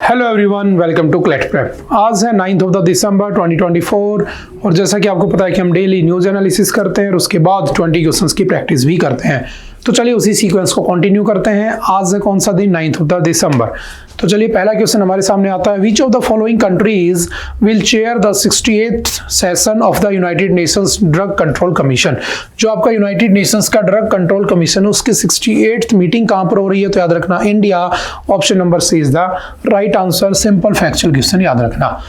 Hello everyone, welcome to CLAT prep. आज है 9 दिसंबर 2024 और जैसा कि आपको पता है कि हम डेली न्यूज़ एनालिसिस करते हैं और उसके बाद 20 क्वेश्चंस की प्रैक्टिस भी करते हैं। तो चलिए उसी सीक्वेंस को कंटिन्यू करते हैं। आज है कौन सा दिन? 9 दिसंबर। तो चलिए पहला क्वेश्चन हमारे सामने आता है, विच of the following countries will chair the 68th session of the United Nations drug control commission. जो आपका यूनाइटेड नेशंस का ड्रग कंट्रोल कमीशन है उसकी 68th मीटिंग कहां पर हो रही है? तो याद रखना India. Option number C is the right answer. Simple factual question याद रखना।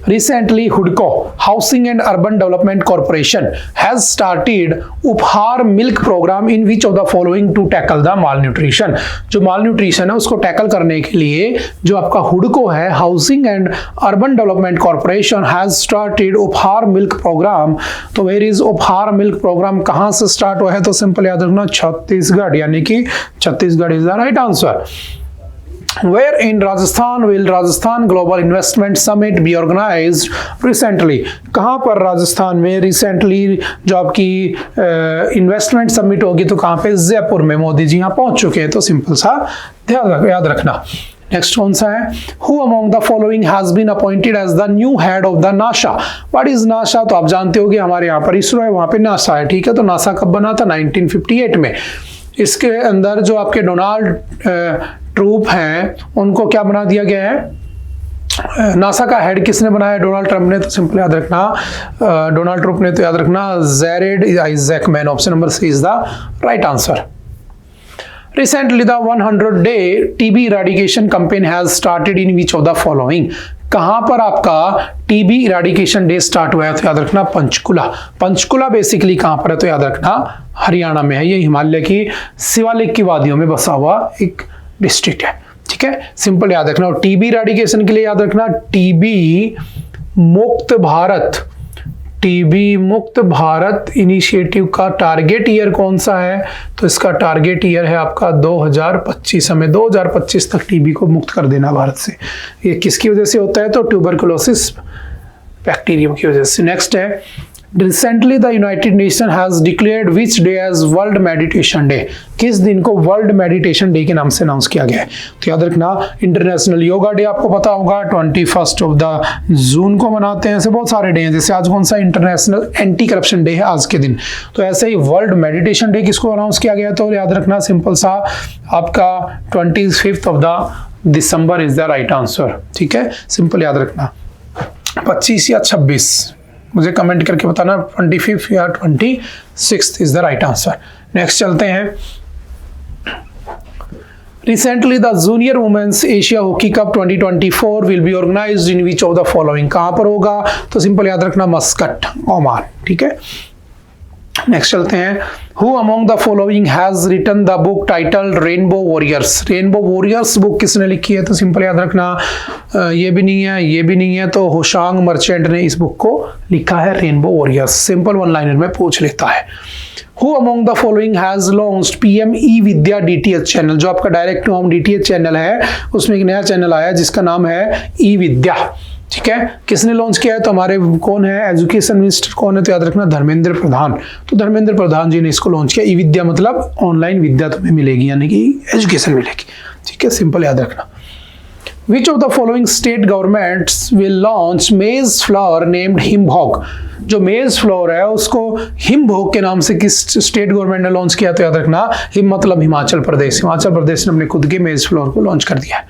Recently, HUDCO, Housing and Urban Development Corporation, has started Uphaar milk program in which of the following to tackle the malnutrition। जो malnutrition है उसको tackle करने के लिए जो आपका HUDCO है, Housing and Urban Development Corporation, has started Uphaar milk programme. तो where is उपहार मिल्क प्रोग्राम कहाँ से स्टार्ट हुआ है? तो सिंपल याद रखना छत्तीसगढ़, यानी कि Chhattisgarh is the right answer. Where in Rajasthan will Rajasthan Global Investment Summit be organized recently? कहाँ पर राजस्थान में रिसेंटली जो आपकी इन्वेस्टमेंट समिट होगी तो कहाँ पे? जयपुर में। मोदी जी यहाँ पहुंच चुके हैं। तो सिंपल सा याद रखना। नेक्स्ट कौन सा है? Who among the following has been appointed as the new head of the NASA? What is NASA? तो आप जानते होंगे हमारे यहाँ पर इसरो है, वहाँ पे नासा है। ठीक है, तो नासा कब बना था? 1958 में। इसके अंदर जो आपके डोनाल्ड ट्रूप हैं उनको क्या बना दिया गया है? नासा का हेड किसने बनाया? डोनाल्ड ट्रंप ने। तो सिंपल याद रखना डोनाल्ड ट्रंप ने। तो याद रखना Jared Isaacman. Option number C is the right answer. Recently, the 100-day TB eradication campaign has started in which of the following? कहां पर आपका टीबी इराडिकेशन डे स्टार्ट हुआ है? तो याद रखना पंचकुला। पंचकुला बेसिकली कहां पर है? तो याद रखना हरियाणा में है। ये हिमालय की शिवालिक की वादियों में बसा हुआ एक डिस्ट्रिक्ट है। ठीक है, सिंपल याद रखना। और टीबी इराडिकेशन के लिए याद रखना टीबी मुक्त भारत, टीबी मुक्त भारत इनिशिएटिव का टारगेट ईयर कौन सा है? तो इसका टारगेट ईयर है आपका 2025। हमें 2025 तक टीबी को मुक्त कर देना भारत से। ये किसकी वजह से होता है? तो ट्यूबरकुलोसिस बैक्टीरियम की वजह से। नेक्स्ट है, recently the United Nation has declared which day as World Meditation Day. किस दिन को वर्ल्ड मेडिटेशन डे के नाम से अनाउंस किया गया है? तो याद रखना इंटरनेशनल योगा डे आपको पता होगा 21 जून को मनाते हैं। ऐसे बहुत सारे डे हैं, जैसे आज कौन सा इंटरनेशनल एंटी करप्शन डे है आज के दिन। तो ऐसे ही वर्ल्ड मेडिटेशन डे किसको अनाउंस किया गया? तो याद रखना सिंपल सा आपका 25 दिसंबर इज द राइट आंसर। ठीक है, सिंपल याद रखना 25 या 26, मुझे कमेंट करके बताना 25 या 26 is the right answer. Next चलते हैं। Recently, the Junior Women's Asia Hockey Cup 2024 will be organized in which of the following? कहाँ पर होगा? तो सिंपल याद रखना मस्कट, ओमान। ठीक है, नेक्स्ट चलते हैं। Who among the following has written the book titled Rainbow Warriors? Rainbow Warriors book किसने लिखी है? तो सिंपल याद रखना ये भी नहीं है, ये भी नहीं है, तो होशांग मर्चेंट ने इस बुक को लिखा है rainbow warriors. Simple one liner में पूछ लेता है। Who among the following has launched PM E-Vidya DTH channel? जो आपका direct to home DTH channel है उसमें एक नया चैनल आया जिसका नाम है ई विद्या। ठीक है, किसने लॉन्च किया है? तो हमारे कौन है एजुकेशन मिनिस्टर कौन है? तो याद रखना धर्मेंद्र प्रधान। तो धर्मेंद्र प्रधान जी ने इसको लॉन्च किया। ई विद्या मतलब ऑनलाइन विद्या तुम्हें मिलेगी, यानी कि एजुकेशन मिलेगी। ठीक है, सिंपल याद रखना। Which of the following state governments will launch maize flour named हिमभोग? जो मेज फ्लोर है उसको हिमभोग के नाम से किस स्टेट गवर्नमेंट ने लॉन्च किया? तो याद रखना हिम मतलब हिमाचल प्रदेश। हिमाचल प्रदेश ने अपने खुद के मेज फ्लोर को लॉन्च कर दिया है।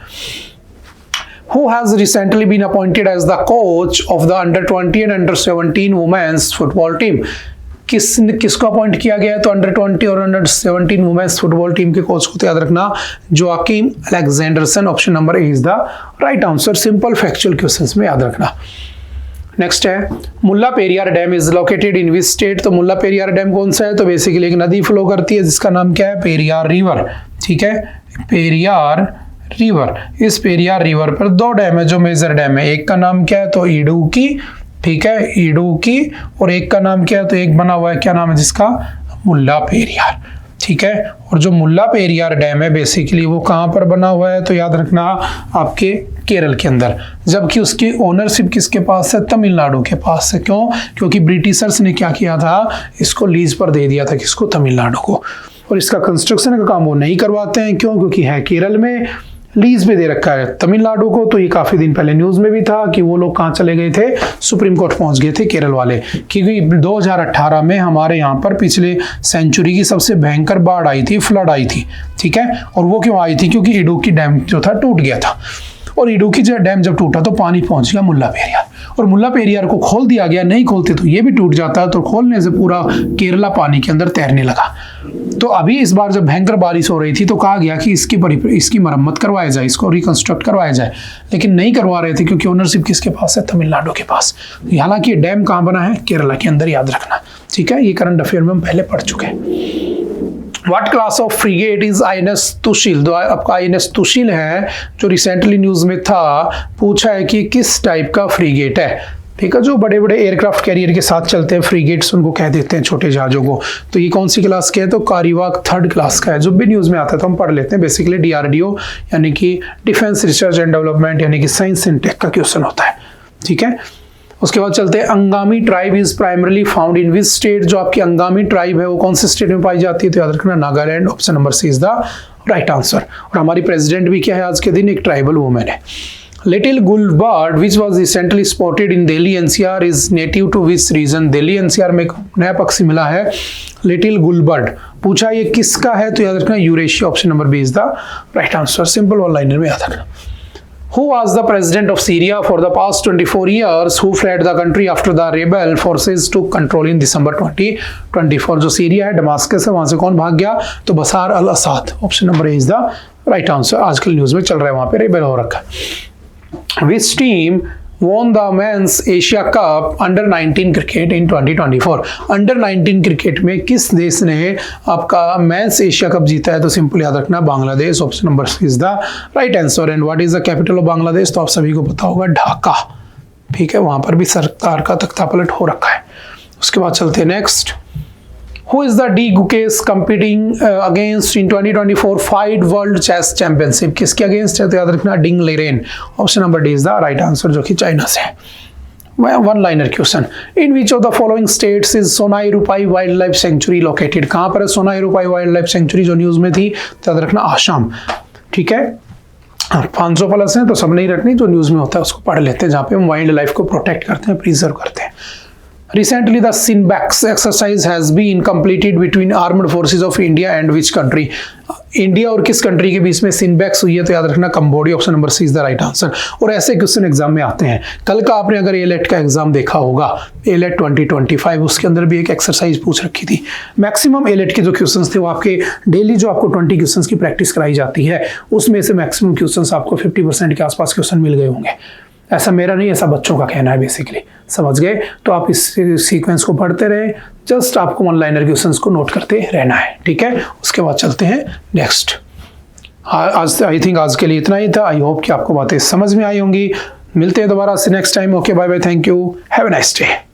Who has recently been appointed as the coach of the under-20 and under-17 women's football team? किसको अपॉइंट किया गया है? तो under-20 और under-17 वुमेन्स फुटबॉल टीम के कोच को तो याद रखना Joachim Alexandersson. Option number A is the right answer. Simple factual questions में याद रखना। नेक्स्ट है, Mulla Periyar dam is located in which state? तो मुल्ला पेरियार डैम कौन सा है? तो बेसिकली एक नदी फ्लो करती है जिसका नाम क्या है? पेरियार रिवर। ठीक है, पेरियार रिवर। इस पेरियार रिवर पर दो डैम है जो मेजर डैम है। एक का नाम क्या है? तो इडुक्की। ठीक है, इडुक्की। और एक का नाम क्या है? तो एक बना हुआ है, क्या नाम है जिसका? मुल्ला पेरियार। ठीक है, और जो मुल्ला पेरियार डैम है बेसिकली वो कहाँ पर बना हुआ है? तो याद रखना आपके केरल के अंदर, जबकि उसकी ओनरशिप किसके पास है? तमिलनाडु के पास है। क्यों? क्योंकि ब्रिटिशर्स ने क्या किया था? इसको लीज पर दे दिया था। किसको? तमिलनाडु को। और इसका कंस्ट्रक्शन का काम वो नहीं करवाते हैं। क्यों? क्योंकि है केरल में, लीज पे दे रखा है तमिलनाडु को। तो ये काफी दिन पहले न्यूज में भी था कि वो लोग कहाँ चले गए थे, सुप्रीम कोर्ट पहुंच गए थे केरल वाले, क्योंकि 2018 में हमारे यहाँ पर पिछले सेंचुरी की सबसे भयंकर बाढ़ आई थी, फ्लड आई थी, ठीक है। और वो क्यों आई थी, क्योंकि इडुक्की डैम जो था टूट गया था, और इडुक्की डैम जब टूटा तो पानी पहुंच गया मुल्ला पेरियार, और मुल्ला पेरियार को खोल दिया गया, नहीं खोलते तो ये भी टूट जाता है। तो खोलने से पूरा केरला पानी के अंदर तैरने लगा। तो अभी इस बार जब भयंकर बारिश हो रही थी तो कहा गया कि इसकी मरम्मत करवाया जाए, इसको रिकंस्ट्रक्ट करवाया जाए, लेकिन नहीं करवा रहे थे क्योंकि ओनरशिप किसके पास है, तमिलनाडु के पास। हालांकि डैम कहाँ बना है, केरला के अंदर, याद रखना, ठीक है। ये करंट अफेयर में हम पहले पढ़ चुके हैं। What class of frigate is INS Tushil? तो आपका INS तुशील है जो रिसेंटली न्यूज में था, पूछा है कि किस टाइप का फ्रीगेट है, ठीक है। जो बड़े बड़े एयरक्राफ्ट कैरियर के साथ चलते हैं फ्रीगेट्स, उनको कह देते हैं छोटे जहाजों को। तो ये कौन सी क्लास के है, तो कारीवाक 3rd क्लास का है। जो भी न्यूज में आता है तो हम पढ़ लेते हैं। बेसिकली DRDO यानी कि डिफेंस रिसर्च एंड डेवलपमेंट यानी कि साइंस एंड टेक का क्वेश्चन होता है, ठीक है। उसके बाद चलते हैं, Angami tribe is primarily found in which state? जो आपकी अंगामी ट्राइब है वो कौन से स्टेट में पाई जाती है, तो याद रखना Nagaland. Option number C is the right answer. और हमारी प्रेसिडेंट भी क्या है आज के दिन, एक ट्राइबल वुमेन है। Little gull bird which was recently spotted in Delhi NCR is native to which region? Delhi NCR में एक नया पक्षी मिला है, लिटिल गुलबर्ड। पूछा ये किसका है, तो याद रखना Eurasia. Option number B is the right answer. Simple one liner में याद रखना। Who was the president of Syria for the past 24 years? Who fled the country after the rebel forces took control in December 2024? जो Syria है, Damascus है, वहां से कौन भाग गया, तो Bashar al Assad. Option number A is the right answer. आजकल न्यूज में चल रहा है, वहां पे रेबल हो रखा है। Which team won the men's Asia Cup under 19 cricket in 2024? Under 19 cricket में किस देश ने आपका मेंस एशिया कप जीता है, तो सिंपल याद रखना Bangladesh. Option number C is the right answer. And what is the capital of Bangladesh? तो आप सभी को पता होगा, ढाका, ठीक है। वहां पर भी सरकार का तख्तापलट हो रखा है। उसके बाद चलते हैं next. Who is the D Gukesh competing against in 2024 Fight World Chess Championship? किसके अगेंस्ट है, तो याद रखना Ding Liren. Option number D is the right answer, जो कि चाइना से है। One liner question, in which of the following states is Sonai Rupai wild life sanctuary located? कहाँ पर है Sonai Rupai wild life sanctuary, जो न्यूज में थी, तो याद रखना आसाम, ठीक है। 500 प्लस है तो सब नहीं रखनी, जो न्यूज में होता है उसको पढ़ लेते हैं, जहाँ पे हम वाइल्ड लाइफ को प्रोटेक्ट करते हैं, प्रिजर्व करते हैं। Recently, the Sinbax exercise has been completed between armed forces of India and which country? India और किस कंट्री के बीच में सिनबैक्स हुई है, तो याद रखना Cambodia. Option number C is the right answer. और ऐसे क्वेश्चन एग्जाम में आते हैं। कल का आपने अगर एलेट का एग्जाम देखा होगा, एलेट 2025, उसके अंदर भी एक एक्सरसाइज पूछ रखी थी। मैक्सिमम एलेट के जो क्वेश्चंस थे वो आपके डेली जो आपको 20 क्वेश्चंस की प्रैक्टिस कराई जाती है, उसमें से मैक्सिमम क्वेश्चंस आपको 50% के आसपास क्वेश्चन मिल गए होंगे। ऐसा मेरा नहीं, ऐसा बच्चों का कहना है बेसिकली, समझ गए। तो आप इस सीक्वेंस को पढ़ते रहे, जस्ट आपको वन लाइनर क्वेश्चंस को नोट करते रहना है, ठीक है। उसके बाद चलते हैं नेक्स्ट। आज आई थिंक आज के लिए इतना ही था। आई होप कि आपको बातें समझ में आई होंगी। मिलते हैं दोबारा से next time. Okay, bye bye, thank you, have a nice day.